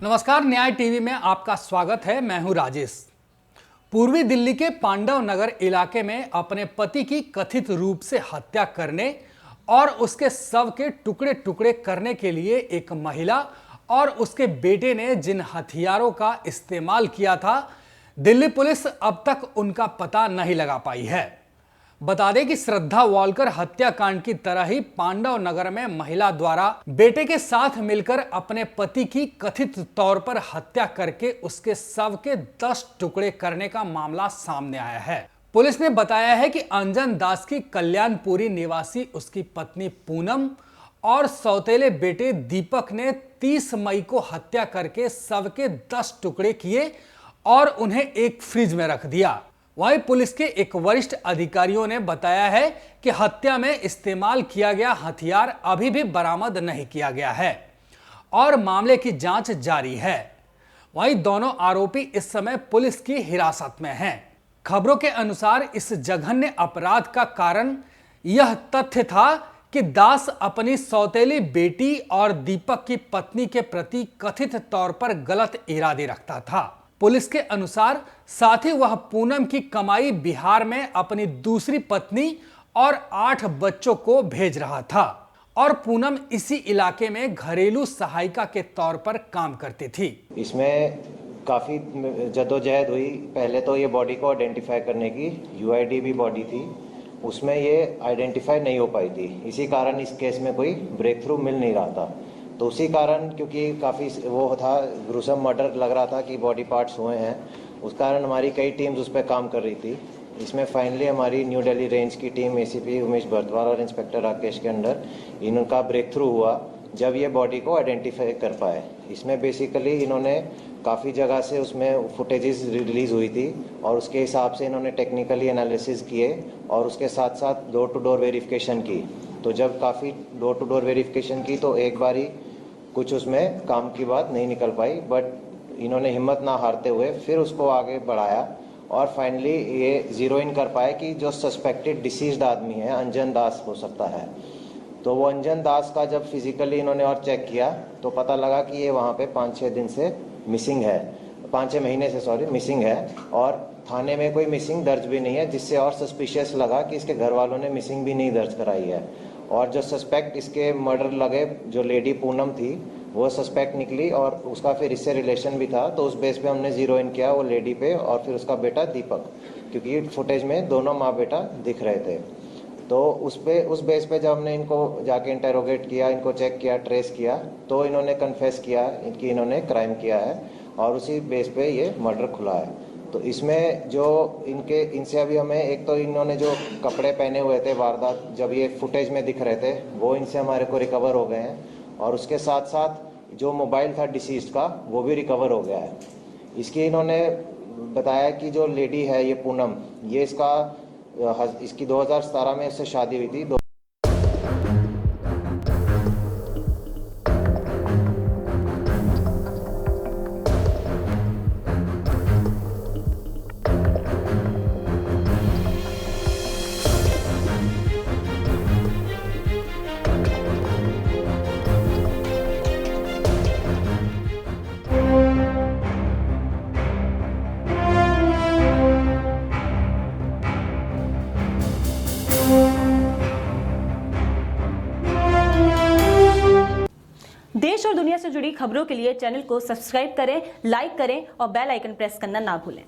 नमस्कार, न्याय टीवी में आपका स्वागत है। मैं हूं राजेश। पूर्वी दिल्ली के पांडव नगर इलाके में अपने पति की कथित रूप से हत्या करने और उसके शव के टुकड़े टुकड़े करने के लिए एक महिला और उसके बेटे ने जिन हथियारों का इस्तेमाल किया था, दिल्ली पुलिस अब तक उनका पता नहीं लगा पाई है। बता दें कि श्रद्धा वालकर हत्याकांड की तरह ही पांडव नगर में महिला द्वारा बेटे के साथ मिलकर अपने पति की कथित तौर पर हत्या करके उसके शव के 10 टुकड़े करने का मामला सामने आया है। पुलिस ने बताया है कि अंजन दास की कल्याणपुरी निवासी उसकी पत्नी पूनम और सौतेले बेटे दीपक ने 30 मई को हत्या करके शव के 10 टुकड़े किए और उन्हें एक फ्रिज में रख दिया। वहीं पुलिस के एक वरिष्ठ अधिकारियों ने बताया है कि हत्या में इस्तेमाल किया गया हथियार अभी भी बरामद नहीं किया गया है और मामले की जांच जारी है। वहीं दोनों आरोपी इस समय पुलिस की हिरासत में हैं। खबरों के अनुसार इस जघन्य अपराध का कारण यह तथ्य था कि दास अपनी सौतेली बेटी और दीपक की पत्नी के प्रति कथित तौर पर गलत इरादे रखता था। पुलिस के अनुसार साथ ही वह पूनम की कमाई बिहार में अपनी दूसरी पत्नी और 8 बच्चों को भेज रहा था और पूनम इसी इलाके में घरेलू सहायिका के तौर पर काम करती थी। इसमें काफ़ी जद्दोजहद हुई। पहले तो ये बॉडी को आइडेंटिफाई करने की यूआईडी भी बॉडी थी, उसमें ये आइडेंटिफाई नहीं हो पाई थी। इसी कारण इस केस में कोई ब्रेक थ्रू मिल नहीं रहा था। तो उसी कारण, क्योंकि काफ़ी वो था, ग्रुसम मर्डर लग रहा था कि बॉडी पार्ट्स हुए हैं, उस कारण हमारी कई टीम्स उस पर काम कर रही थी। इसमें फाइनली हमारी न्यू दिल्ली रेंज की टीम एसीपी उमेश बर्दवाल और इंस्पेक्टर राकेश के अंडर इनका ब्रेक थ्रू हुआ जब ये बॉडी को आइडेंटिफाई कर पाए। इसमें बेसिकली इन्होंने काफ़ी जगह से उसमें फुटेजेस रिलीज़ हुई थी और उसके हिसाब से इन्होंने टेक्निकली एनालिसिस किए और उसके साथ साथ डोर टू डोर वेरिफिकेशन की। तो जब काफ़ी डोर टू डोर वेरिफिकेशन की तो एक बारी कुछ उसमें काम की बात नहीं निकल पाई, बट इन्होंने हिम्मत ना हारते हुए फिर उसको आगे बढ़ाया और फाइनली ये जीरो इन कर पाए कि जो सस्पेक्टेड डिसीज्ड आदमी है अंजन दास हो सकता है। तो वो अंजन दास का जब फिजिकली इन्होंने और चेक किया तो पता लगा कि ये वहाँ पे 5-6 दिन से मिसिंग है, 5-6 महीने से मिसिंग है और थाने में कोई मिसिंग दर्ज भी नहीं है, जिससे और सस्पिशियस लगा कि इसके घर वालों ने मिसिंग भी नहीं दर्ज कराई है। और जो सस्पेक्ट इसके मर्डर लगे, जो लेडी पूनम थी, वो सस्पेक्ट निकली और उसका फिर इससे रिलेशन भी था। तो उस बेस पे हमने जीरो इन किया वो लेडी पे और फिर उसका बेटा दीपक, क्योंकि फुटेज में दोनों माँ बेटा दिख रहे थे। तो उस बेस पे जब हमने इनको जाके इंटेरोगेट किया, इनको चेक किया, ट्रेस किया, तो इन्होंने कन्फेस किया कि इन्होंने क्राइम किया है और उसी बेस पे ये मर्डर खुला है। तो इसमें जो इनसे अभी हमें, एक तो इन्होंने जो कपड़े पहने हुए थे वारदात जब ये फुटेज में दिख रहे थे, वो इनसे हमारे को रिकवर हो गए हैं और उसके साथ साथ जो मोबाइल था डिसीज्ड का वो भी रिकवर हो गया है। इसकी इन्होंने बताया कि जो लेडी है ये पूनम, ये इसकी 2017 में इससे शादी हुई थी। देश और दुनिया से जुड़ी खबरों के लिए चैनल को सब्सक्राइब करें, लाइक करें और बेल आइकन प्रेस करना ना भूलें।